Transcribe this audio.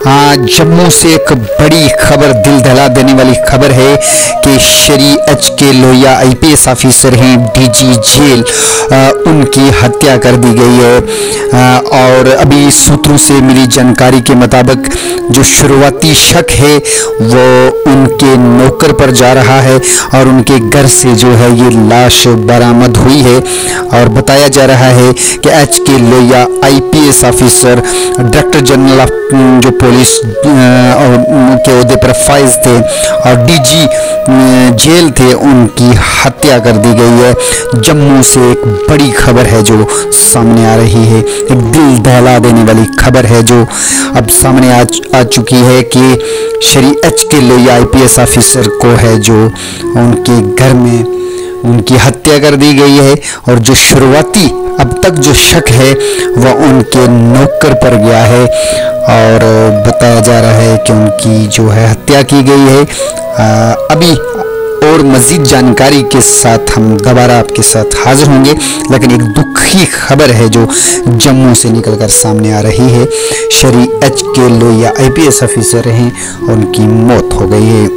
हाँ, जम्मू से एक बड़ी खबर, दिल दहला देने वाली खबर है कि Shri HK. Lohia IPS officer हैं, डीजी जेल, उनकी हत्या कर दी गई है। और अभी सूत्रों से मिली जानकारी के मुताबिक जो शुरुआती शक है वो उनके नौकर पर जा रहा है और उनके घर से जो है ये लाश बरामद हुई है। और बताया जा रहा है कि HK. Lohia IPS officer, director general of जो पुलिस के ओहदे पर फाइज थे और डीजी जेल थे, उनकी हत्या कर दी गई है। जम्मू से एक बड़ी खबर है जो सामने आ रही है, एक दिल दहला देने वाली खबर है जो अब सामने आ चुकी है कि Shri HK. Lohia IPS officer को है जो उनके घर में उनकी हत्या कर दी गई है। और जो शुरुआती अब तक जो शक है वह उनके नौकर पर गया है और बताया जा रहा है कि उनकी जो है हत्या की गई है। अभी और मज़ीद जानकारी के साथ हम दोबारा आपके साथ हाजिर होंगे, लेकिन एक दुखी खबर है जो जम्मू से निकलकर सामने आ रही है। Shri HK. Lohia IPS officer हैं, उनकी मौत हो गई है।